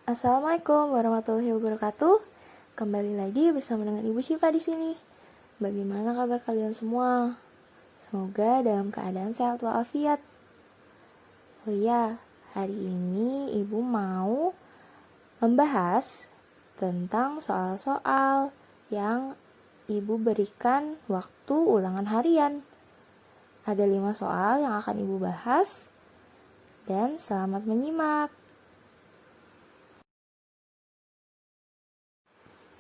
Assalamualaikum warahmatullahi wabarakatuh. Kembali lagi bersama dengan Ibu Syifa di sini. Bagaimana kabar kalian semua? Semoga dalam keadaan sehat walafiat. Oh iya, hari ini Ibu mau membahas tentang soal-soal yang Ibu berikan waktu ulangan harian. Ada 5 soal yang akan Ibu bahas dan selamat menyimak.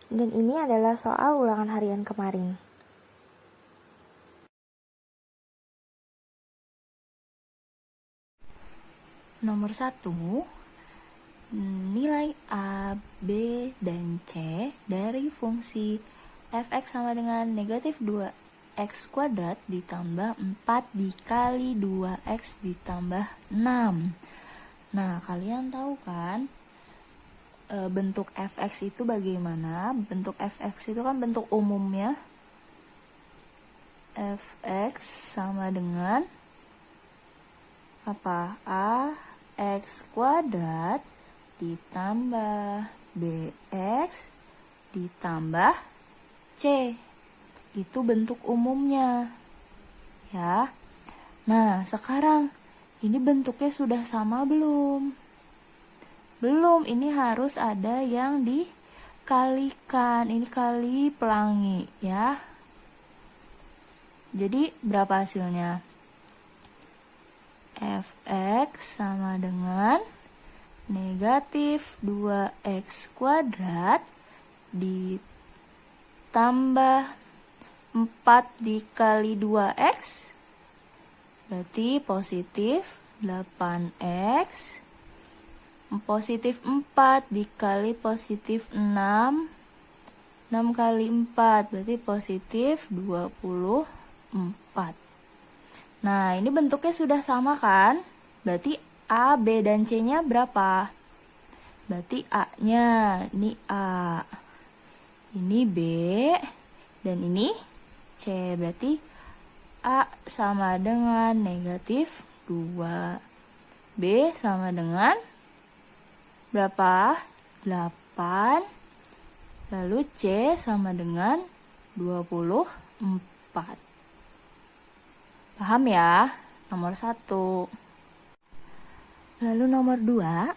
Dan ini adalah soal ulangan harian kemarin. Nomor 1, nilai A, B, dan C dari fungsi fx sama dengan negatif 2x kuadrat ditambah 4 dikali 2x ditambah 6. Nah, kalian tahu kan bentuk fx itu bagaimana? Bentuk fx itu kan bentuk umumnya. Fx sama dengan apa? Ax kuadrat ditambah bx ditambah c. Itu bentuk umumnya. Ya. Nah, sekarang ini bentuknya sudah sama belum? Belum, ini harus ada yang dikalikan. Ini kali pelangi, ya. Jadi, berapa hasilnya? Fx sama dengan negatif 2x kuadrat ditambah 4 dikali 2x, berarti positif 8x. Positif 4 dikali positif 6 kali 4 berarti positif 24. Nah, ini bentuknya sudah sama kan? Berarti A, B, dan C-nya berapa? Berarti A-nya, ini A, ini B, dan ini C. Berarti A sama dengan negatif 2, B sama dengan berapa? 8. Lalu C sama dengan 24. Paham ya? Nomor 1. Lalu nomor 2.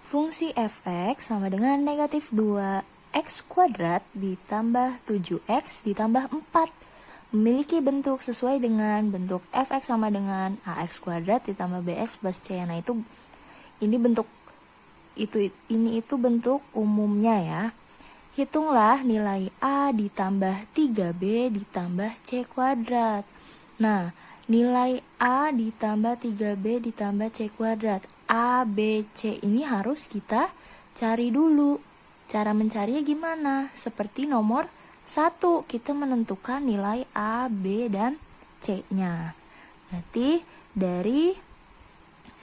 Fungsi fx sama dengan negatif 2x kuadrat ditambah 7x ditambah 4. Memiliki bentuk sesuai dengan bentuk fx sama dengan ax kuadrat ditambah bx plus c. Nah, ini bentuk ini bentuk umumnya ya. Hitunglah nilai A ditambah 3B ditambah C kuadrat. Nah, nilai A ditambah 3B ditambah C kuadrat. A, B, C ini harus kita cari dulu. Cara mencarinya gimana? Seperti nomor 1, kita menentukan nilai A, B, dan C-nya. Berarti dari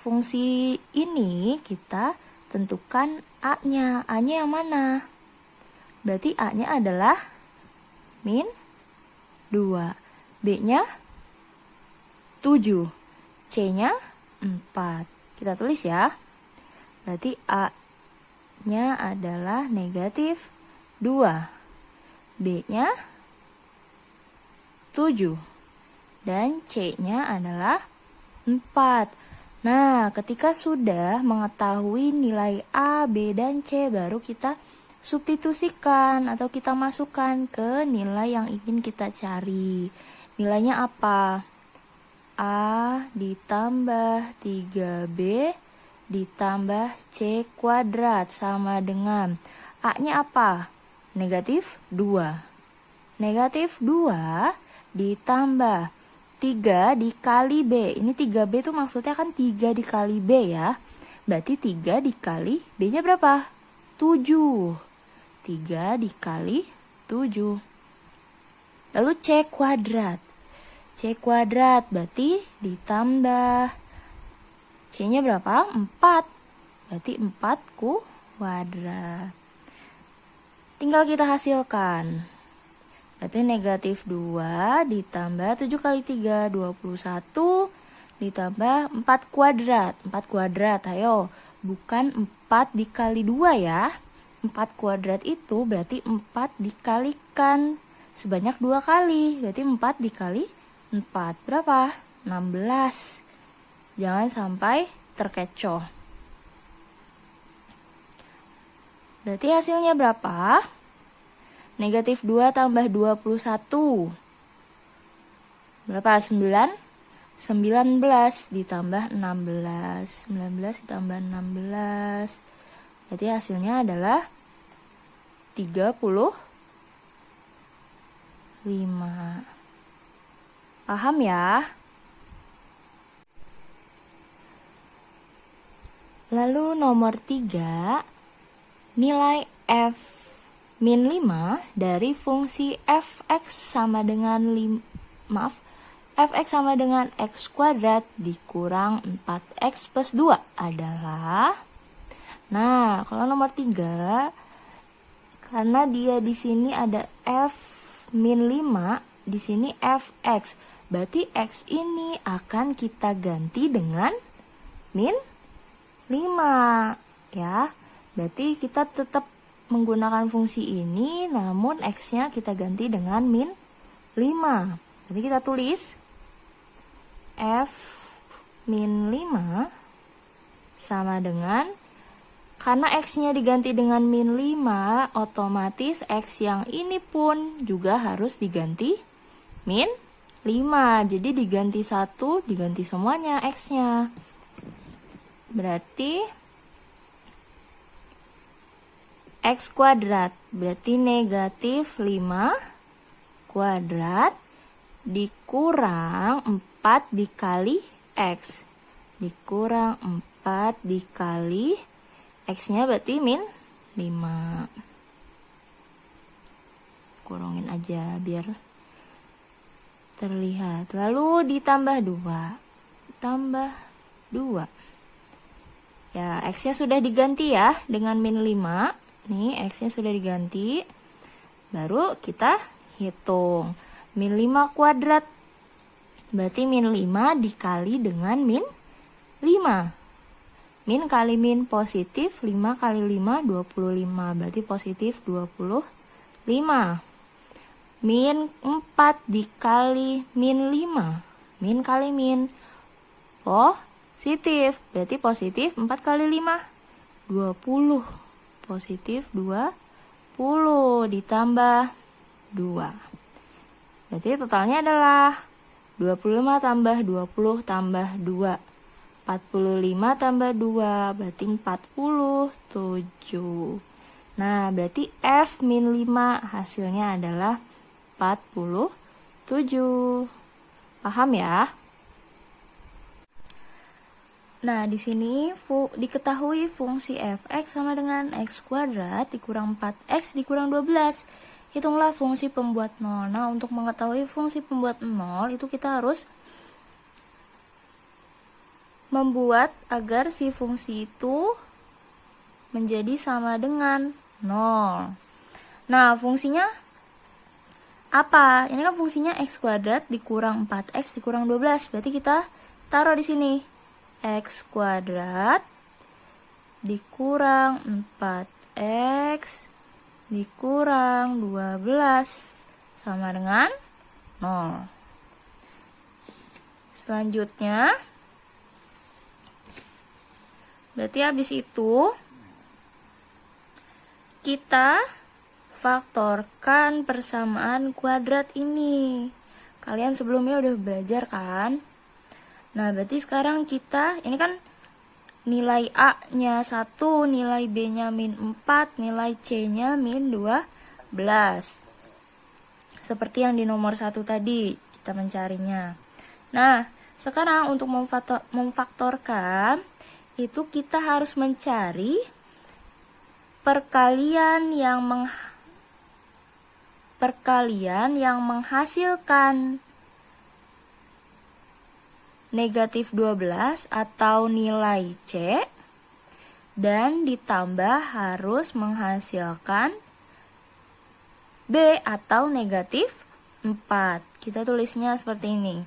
fungsi ini kita tentukan A-nya. A-nya yang mana? Berarti A-nya adalah min 2. B-nya 7. C-nya 4. Kita tulis ya. Berarti A-nya adalah negatif 2. B-nya 7. Dan C-nya adalah 4. Nah, ketika sudah mengetahui nilai A, B, dan C, baru kita substitusikan atau kita masukkan ke nilai yang ingin kita cari. Nilainya apa? A ditambah 3B ditambah C kuadrat sama dengan A-nya apa? Negatif 2. Negatif 2 ditambah 3 dikali B. Ini 3B itu maksudnya kan 3 dikali B ya. Berarti 3 dikali B-nya berapa? 7. 3 dikali 7. Lalu C kuadrat. C kuadrat berarti ditambah C-nya berapa? 4. Berarti 4 kuadrat. Tinggal kita hasilkan. Berarti negatif 2 ditambah 7 kali 3, 21 ditambah 4 kuadrat. 4 kuadrat, ayo. bukan 4 dikali 2 ya. 4 kuadrat itu berarti 4 dikalikan sebanyak 2 kali. Berarti 4 dikali 4 berapa? 16. Jangan sampai terkecoh. Berarti hasilnya berapa? Negatif 2 tambah 21. Berapa? 9? 19 ditambah 16. 19 ditambah 16. Berarti hasilnya adalah 35. Paham ya? Lalu nomor 3, nilai f-5 dari fungsi fx sama dengan fx sama dengan x kuadrat dikurang 4x plus 2 adalah, nah kalau nomor 3, karena dia di sini ada f-5, di sini fx, berarti x ini akan kita ganti dengan min 5 ya. Berarti kita tetap menggunakan fungsi ini, namun x-nya kita ganti dengan min 5. Jadi kita tulis f min 5 sama dengan, karena x-nya diganti dengan min 5, otomatis x yang ini pun juga harus diganti min 5. Jadi diganti 1, diganti semuanya x-nya. Berarti x kuadrat, berarti negatif 5 kuadrat dikurang 4 dikali x. Dikurang 4 dikali x-nya berarti min 5. Kurangin aja biar terlihat. Lalu ditambah 2. Tambah 2. Ya, x-nya sudah diganti ya dengan min 5. Nih, x-nya sudah diganti. Baru kita hitung. Min 5 kuadrat. Berarti min 5 dikali dengan min 5. Min kali min positif, 5 kali 5, 25. Berarti positif 25. Min 4 dikali min 5. Min kali min positif. Berarti positif 4 kali 5, 20. Positif 20 ditambah 2. Berarti totalnya adalah 25 tambah 20 tambah 2. 45 tambah 2 berarti 47. Nah, berarti f min 5 hasilnya adalah 47. Paham ya? Nah, di sini diketahui fungsi fx sama dengan x kuadrat dikurang 4x dikurang 12. Hitunglah fungsi pembuat 0. Nah, untuk mengetahui fungsi pembuat 0 itu kita harus membuat agar si fungsi itu menjadi sama dengan 0. Nah, fungsinya apa? Ini kan fungsinya x kuadrat dikurang 4x dikurang 12. Berarti kita taruh di sini x kuadrat dikurang 4x dikurang 12 sama dengan 0. Selanjutnya, berarti habis itu kita faktorkan persamaan kuadrat ini. Kalian sebelumnya udah belajar kan? Nah, berarti sekarang kita, ini kan nilai A-nya 1, nilai B-nya min 4, nilai C-nya min 12. Seperti yang di nomor 1 tadi, kita mencarinya. Nah, sekarang untuk memfaktorkan, itu kita harus mencari perkalian yang menghasilkan negatif 12 atau nilai C, dan ditambah harus menghasilkan B atau negatif 4. Kita tulisnya seperti ini.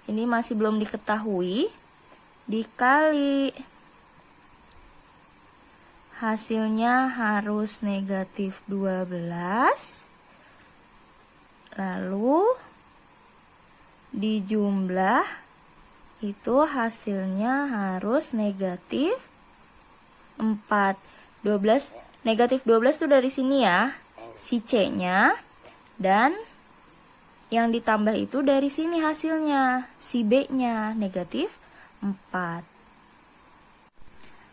Ini masih belum diketahui, dikali. Hasilnya harus negatif 12. Lalu dijumlah, itu hasilnya harus negatif 4. Negatif 12 itu dari sini ya, si C-nya. Dan yang ditambah itu dari sini hasilnya, si B-nya, negatif 4.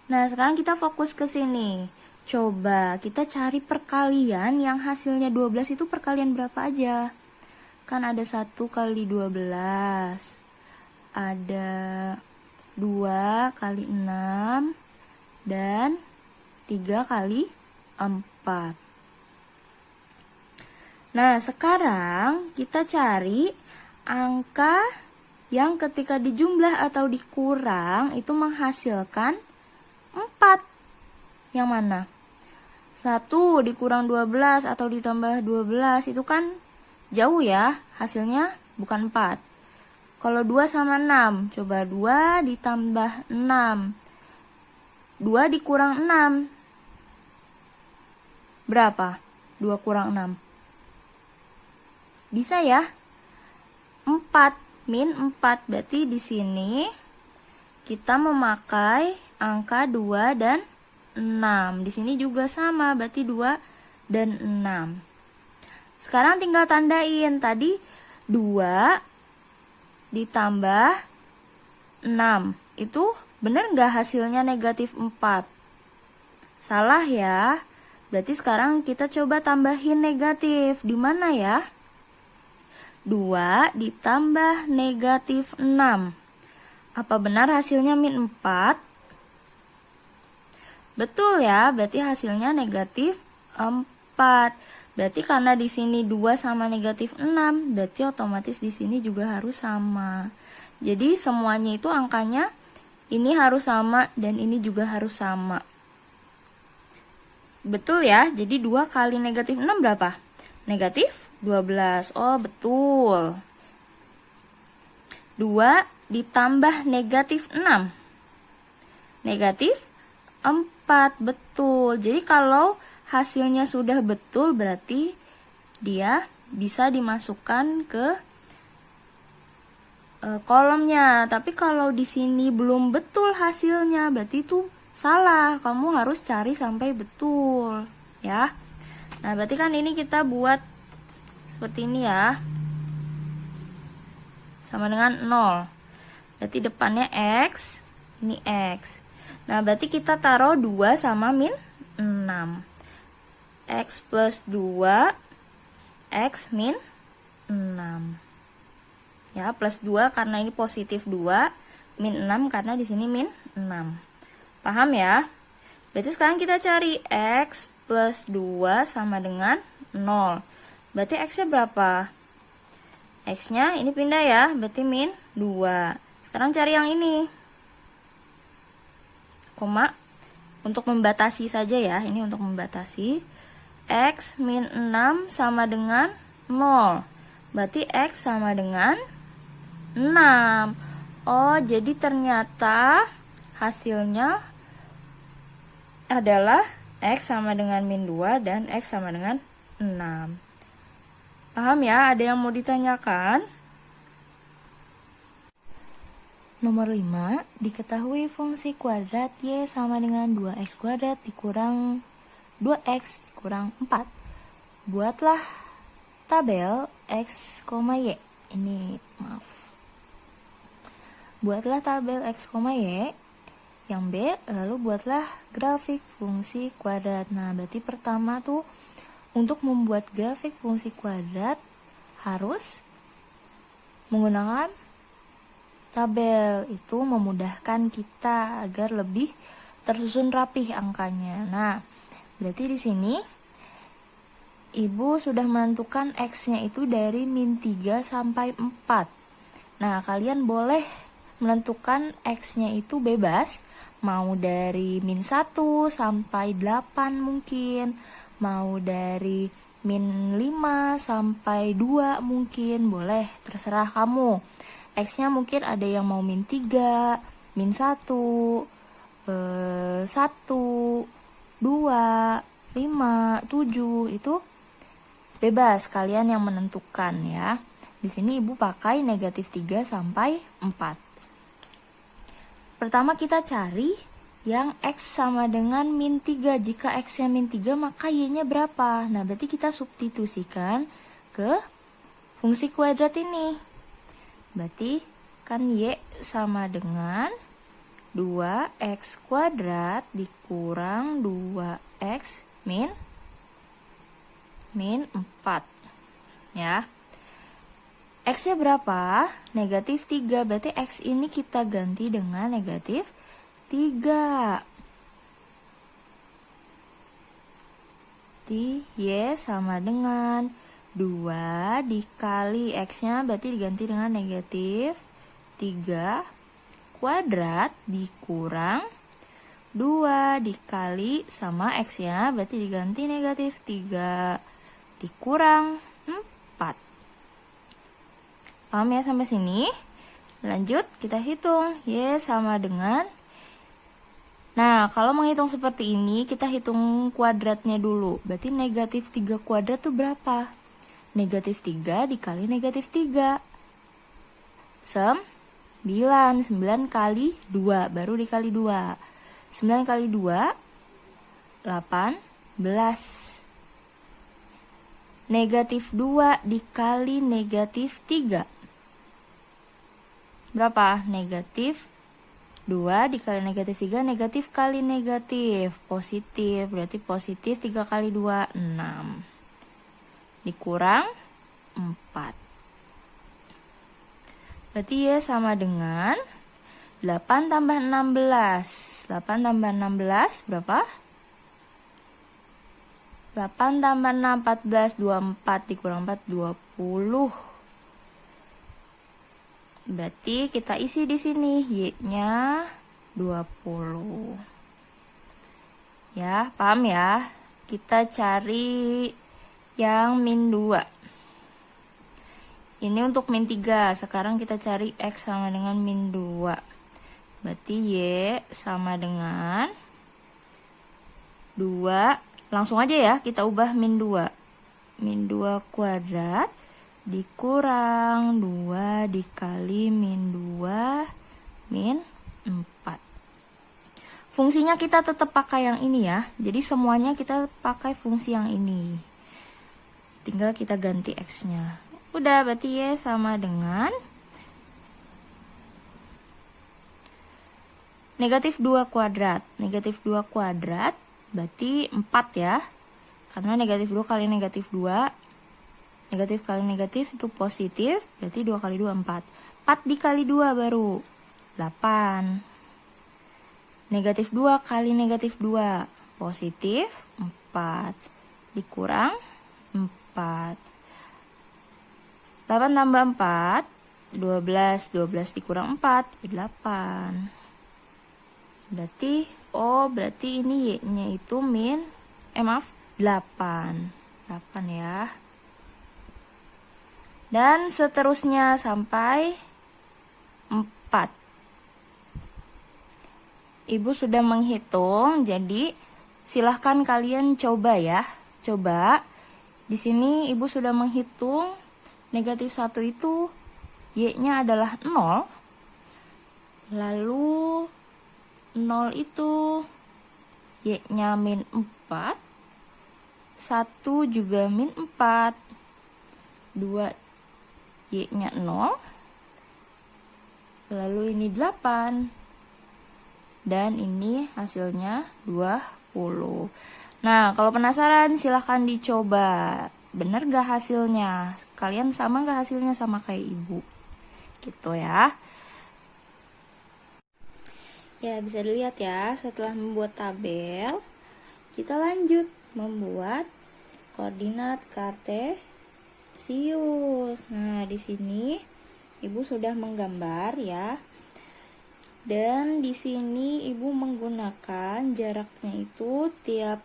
Nah, sekarang kita fokus ke sini. Coba kita cari perkalian yang hasilnya 12 itu perkalian berapa aja. Kan ada 1 kali 12. Ada 2 kali 6. Dan 3 kali 4. Nah, sekarang kita cari angka yang ketika dijumlah atau dikurang itu menghasilkan 4. Yang mana? 1 dikurang 12 atau ditambah 12 itu kan jauh ya, hasilnya bukan 4. Kalau 2 sama 6, coba 2 ditambah 6. 2 dikurang 6. Berapa? 2 kurang 6. Bisa ya? 4 min 4. Berarti di sini kita memakai angka 2 dan 6. Di sini juga sama, berarti 2 dan 6. Sekarang tinggal tandain. Tadi 2 ditambah 6. Itu benar nggak hasilnya negatif 4? Salah ya. Berarti sekarang kita coba tambahin negatif. Di mana ya? 2 ditambah negatif 6. Apa benar hasilnya min 4? Betul ya, berarti hasilnya negatif 4. Berarti karena di sini 2 sama negatif 6, berarti otomatis di sini juga harus sama. Jadi semuanya itu angkanya ini harus sama dan ini juga harus sama. Betul ya, jadi 2 kali negatif 6 berapa? Negatif 12. Oh, betul. 2 ditambah negatif 6. Negatif 4, betul. Jadi kalau hasilnya sudah betul berarti dia bisa dimasukkan ke kolomnya. Tapi kalau di sini belum betul hasilnya berarti itu salah. Kamu harus cari sampai betul, ya. Nah, berarti kan ini kita buat seperti ini ya. Sama dengan 0. Berarti depannya X, ini X. Nah, berarti kita taruh 2 sama min 6. X plus 2, X min 6. Ya, plus 2 karena ini positif 2, min 6 karena di sini min 6. Paham ya? Berarti sekarang kita cari X plus 2 sama dengan 0. Berarti X-nya berapa? X-nya ini pindah ya, berarti min 2. Sekarang cari yang ini. Koma, untuk membatasi saja ya, ini untuk membatasi. X min 6 sama dengan 0. Berarti X sama dengan 6. Oh, jadi ternyata hasilnya adalah X sama dengan min 2 dan X sama dengan 6. Paham ya? Ada yang mau ditanyakan? Nomor 5, diketahui fungsi kuadrat Y sama dengan 2X kuadrat dikurang 2X dikurang 4. Buatlah tabel X, Y. Ini, maaf. Buatlah tabel X, Y. Yang B, lalu buatlah grafik fungsi kuadrat. Nah, berarti pertama tuh, untuk membuat grafik fungsi kuadrat harus menggunakan tabel. Itu memudahkan kita agar lebih tersusun rapih angkanya. Nah, berarti di sini Ibu sudah menentukan X-nya itu dari min 3 sampai 4. Nah, kalian boleh menentukan X-nya itu bebas, mau dari min 1 sampai 8 mungkin, mau dari min 5 sampai 2 mungkin, boleh, terserah kamu. X-nya mungkin ada yang mau min 3, min 1, 1, 2, 5, 7 itu bebas, kalian yang menentukan ya. Di sini ibu pakai negatif 3 sampai 4. Pertama kita cari yang X sama dengan min 3. Jika X-nya min 3 maka Y-nya berapa? Nah berarti kita substitusikan ke fungsi kuadrat ini. Berarti kan Y sama dengan 2X kuadrat dikurang 2X min 4 ya. X-nya berapa? Negatif 3. Berarti X ini kita ganti dengan negatif 3. Di Y sama dengan 2 dikali X-nya berarti diganti dengan negatif 3 kuadrat dikurang 2 dikali sama X-nya berarti diganti negatif 3 dikurang 4. Paham ya sampai sini? Lanjut kita hitung. Y sama dengan, nah kalau menghitung seperti ini kita hitung kuadratnya dulu. Berarti negatif 3 kuadrat itu berapa? Negatif 3 dikali negatif 3 9 kali 2 baru dikali 2. 9 kali 2 18. Negatif 2 dikali negatif 3 berapa? Negatif 2 dikali negatif 3, negatif kali negatif, positif. Berarti positif 3 kali 2, 6. Dikurang 4. Berarti Y sama dengan 8 tambah 16. 8 tambah 16 berapa? 8 tambah 6, 14, 24 dikurang 4, 20. Berarti kita isi di sini Y-nya 20. Ya, paham ya? Kita cari yang min 2. Ini untuk min 3. Sekarang kita cari X sama dengan min 2. Berarti Y sama dengan 2. Langsung aja ya, kita ubah min 2. Min 2 kuadrat dikurang 2 dikali min 2 min 4. Fungsinya kita tetap pakai yang ini ya. Jadi semuanya kita pakai fungsi yang ini. Tinggal kita ganti X-nya. Udah, berarti Y sama dengan negatif 2 kuadrat. Negatif 2 kuadrat berarti 4 ya. Karena negatif 2 kali negatif 2. Negatif kali negatif itu positif, berarti 2 kali 2, 4. 4 dikali 2 baru 8. Negatif 2 kali negatif 2, positif 4. Dikurang 4. 8 tambah 4, 12. 12 dikurang 4, 8. Berarti, berarti ini Y-nya itu min, 8. 8 ya. Dan seterusnya sampai 4. Ibu sudah menghitung, jadi silahkan kalian coba ya. Coba. Di sini ibu sudah menghitung negatif 1 itu Y-nya adalah 0. Lalu 0 itu Y-nya min 4. 1 juga min 4. 2 Y-nya 0. Lalu ini 8. Dan ini hasilnya 20. Nah, kalau penasaran silahkan dicoba. Bener gak hasilnya? Kalian sama gak hasilnya sama kayak ibu? Gitu ya. Ya, bisa dilihat ya, setelah membuat tabel, kita lanjut membuat koordinat kartesius. Nah, di sini ibu sudah menggambar ya. Dan di sini ibu menggunakan jaraknya itu tiap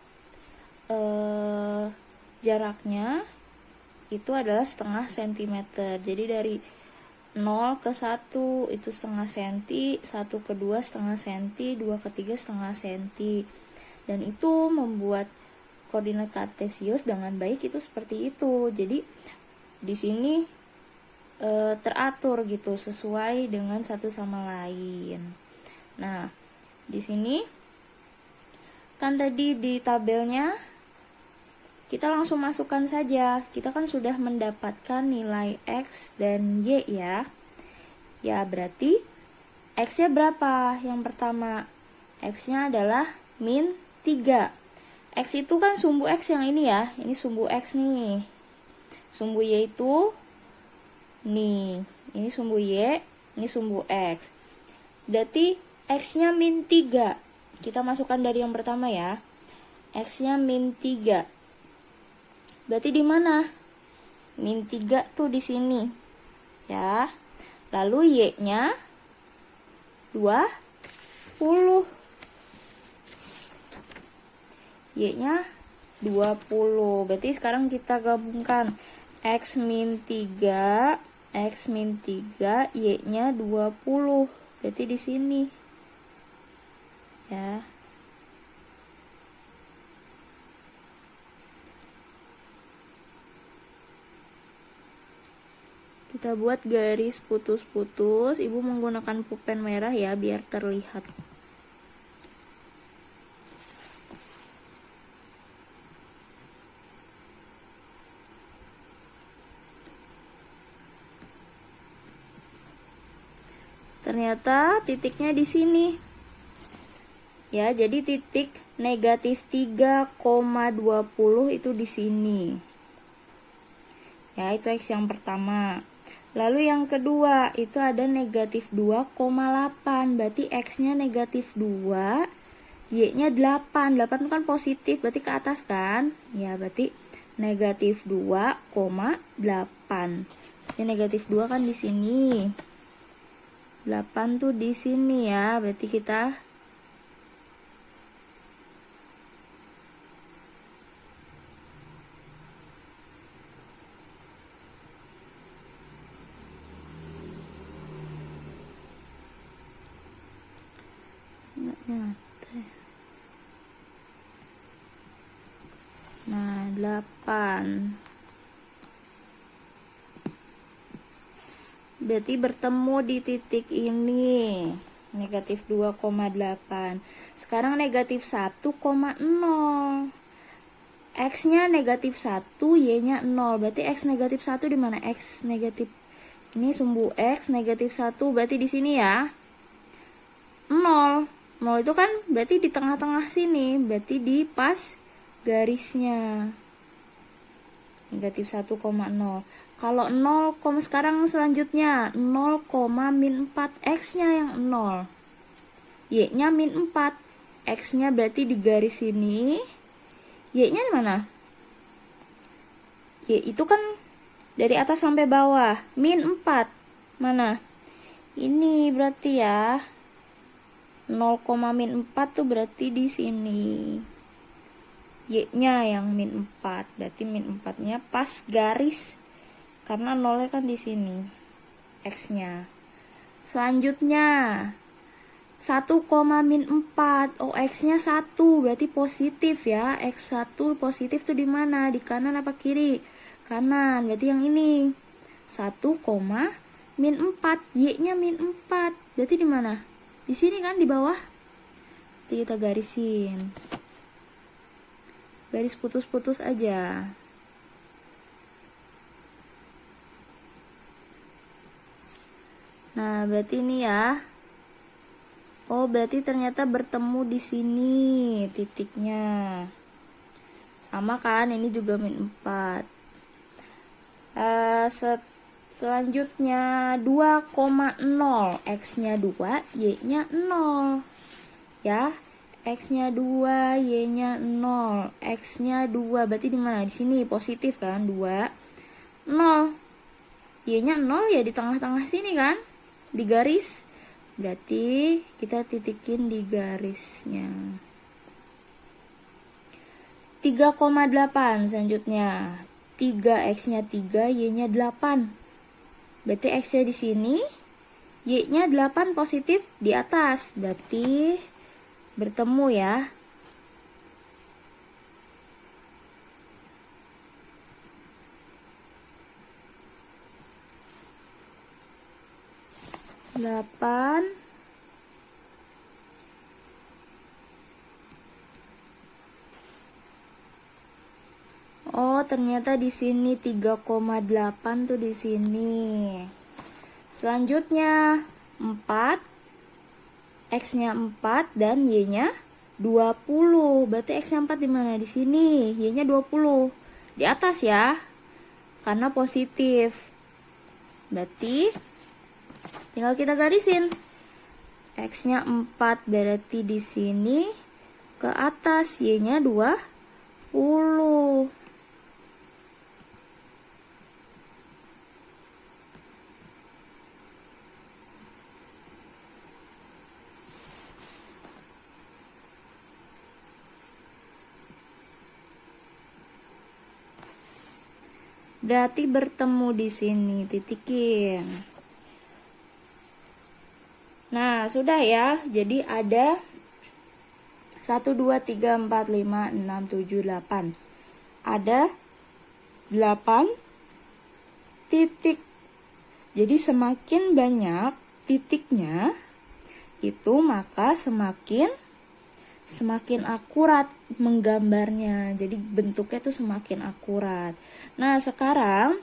jaraknya itu adalah setengah sentimeter. Jadi dari 0 ke 1 itu setengah senti, 1 ke 2 setengah senti, 2 ke 3 setengah senti. Dan itu membuat koordinat kartesius dengan baik itu seperti itu. Jadi di sini teratur gitu sesuai dengan satu sama lain. Nah, di sini kan tadi di tabelnya kita langsung masukkan saja. Kita kan sudah mendapatkan nilai X dan Y ya. Ya, berarti X-nya berapa? Yang pertama, X-nya adalah min 3. X itu kan sumbu X yang ini ya. Ini sumbu X nih. Sumbu Y itu nih. Ini sumbu Y, ini sumbu X. Berarti X-nya min 3. Kita masukkan dari yang pertama ya. X-nya min 3. Berarti di mana? Min 3 tuh di sini. Ya. Lalu Y-nya 20. Y-nya 20. Berarti sekarang kita gabungkan X min 3, X min 3, Y-nya 20. Berarti di sini. Ya. Kita buat garis putus-putus. Ibu menggunakan pulpen merah ya biar terlihat. Ternyata titiknya di sini. Ya, jadi titik negatif 3,20 itu di sini. Ya, itu X yang pertama. Lalu yang kedua, itu ada negatif 2,8. Berarti X-nya negatif 2, Y-nya 8. 8 itu kan positif, berarti ke atas kan? Ya, berarti negatif 2,8. Jadi negatif 2 kan di sini. 8 tuh di sini ya. Berarti kita nggak nyata. Nah, 8. Berarti bertemu di titik ini. Negatif 2,8. Sekarang negatif 1,0. X-nya negatif 1, Y-nya 0. Berarti X negatif 1 di mana? X negatif. Ini sumbu X negatif 1. Berarti di sini ya. 0. 0 itu kan berarti di tengah-tengah sini. Berarti di pas garisnya. Negatif 1,0. Kalau 0, sekarang selanjutnya 0, min 4. X-nya yang 0. Y-nya min 4. X-nya berarti di garis sini. Y-nya di mana? Y itu kan dari atas sampai bawah. Min 4. Mana? Ini berarti ya. 0, min 4 tuh berarti di sini. Y-nya yang min 4. Berarti min 4-nya pas garis. Karena 0-nya kan di sini. X-nya. Selanjutnya 1, min 4. Oh, X-nya 1. Berarti positif ya. X1 positif tuh di mana? Di kanan apa kiri? Kanan. Berarti yang ini. 1, min 4. Y-nya min 4. Berarti di mana? Di sini kan di bawah. Nanti kita garisin. Garis putus-putus aja. Nah, berarti ini ya. Oh, berarti ternyata bertemu di sini titiknya. Sama kan? Ini juga min 4. Selanjutnya 2,0. X-nya 2, Y-nya 0. Ya. X-nya 2, Y-nya 0. X-nya 2. Berarti di mana? Di sini positif kan? 2, 0. Y-nya 0 ya di tengah-tengah sini kan? Di garis. Berarti kita titikin di garisnya. 3,8 selanjutnya. 3, X-nya 3, Y-nya 8. Berarti X-nya di sini, Y-nya 8 positif di atas. Berarti bertemu ya. Delapan. Oh, ternyata di sini 3,8 tuh di sini. Selanjutnya 4, X-nya 4 dan Y-nya 20. Berarti X-nya 4 di mana? Di sini. Y-nya 20. Di atas ya. Karena positif. Berarti tinggal kita garisin. X-nya 4 berarti di sini ke atas, Y-nya 20. Berarti bertemu di sini, titikin. Nah, sudah ya. Jadi ada 1, 2, 3, 4, 5, 6, 7, 8. Ada 8 titik. Jadi semakin banyak titiknya, itu maka semakin akurat menggambarnya. Jadi bentuknya tuh semakin akurat. Nah, sekarang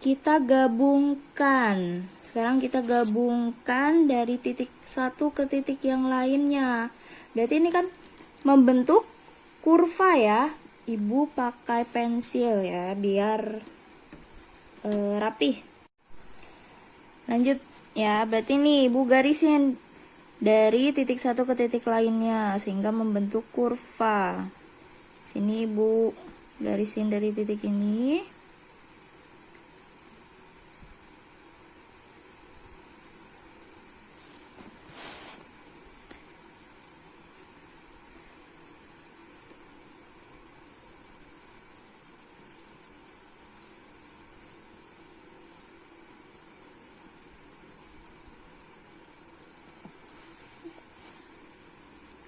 kita gabungkan. Dari titik satu ke titik yang lainnya. Berarti ini kan membentuk kurva ya. Ibu pakai pensil ya biar rapih. Lanjut ya. Berarti nih ibu garisin dari titik satu ke titik lainnya sehingga membentuk kurva. Sini ibu garisin dari titik ini.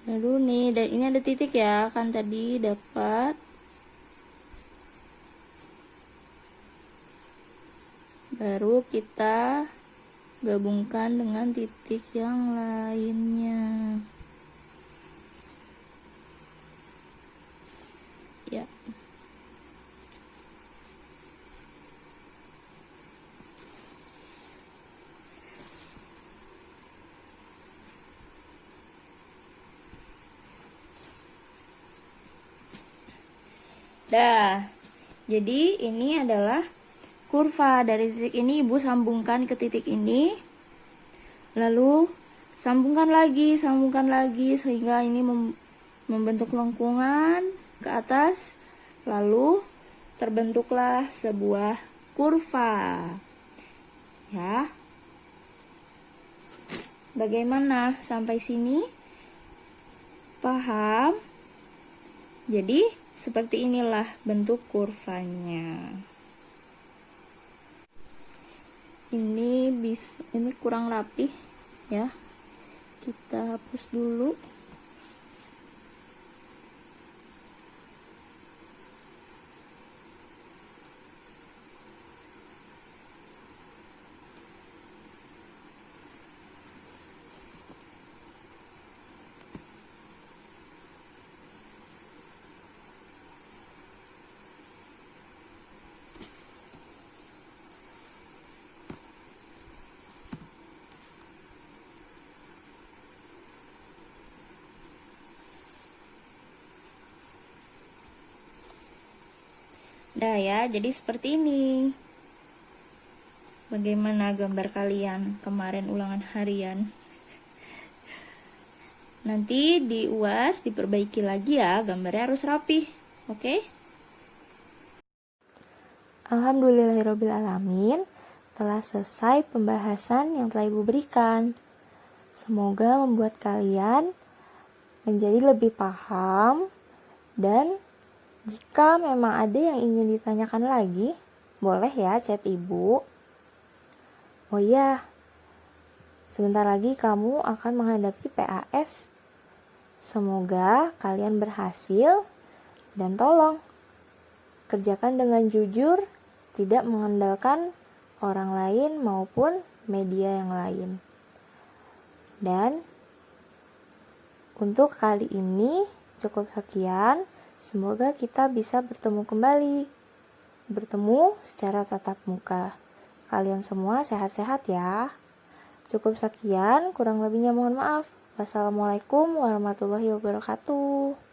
Lalu nih, dan ini ada titik ya, kan tadi dapat. Baru kita gabungkan dengan titik yang lainnya. Ya. Dah. Jadi ini adalah kurva. Dari titik ini ibu sambungkan ke titik ini. Lalu sambungkan lagi sehingga ini membentuk lengkungan ke atas. Lalu terbentuklah sebuah kurva. Ya. Bagaimana sampai sini? Paham? Jadi seperti inilah bentuk kurvanya. Ini kurang rapih ya. Kita hapus dulu. Dah ya, jadi seperti ini. Bagaimana gambar kalian kemarin ulangan harian? Nanti di UAS diperbaiki lagi ya, gambarnya harus rapi. Oke? Alhamdulillahirrabbilalamin, telah selesai pembahasan yang telah Ibu berikan. Semoga membuat kalian menjadi lebih paham, dan jika memang ada yang ingin ditanyakan lagi, boleh ya chat ibu. Oh iya, sebentar lagi kamu akan menghadapi PAS. Semoga kalian berhasil dan tolong kerjakan dengan jujur, tidak mengandalkan orang lain maupun media yang lain. Dan untuk kali ini cukup sekian. Semoga kita bisa bertemu kembali. Bertemu secara tatap muka. Kalian semua sehat-sehat ya. Cukup sekian, kurang lebihnya mohon maaf. Wassalamualaikum warahmatullahi wabarakatuh.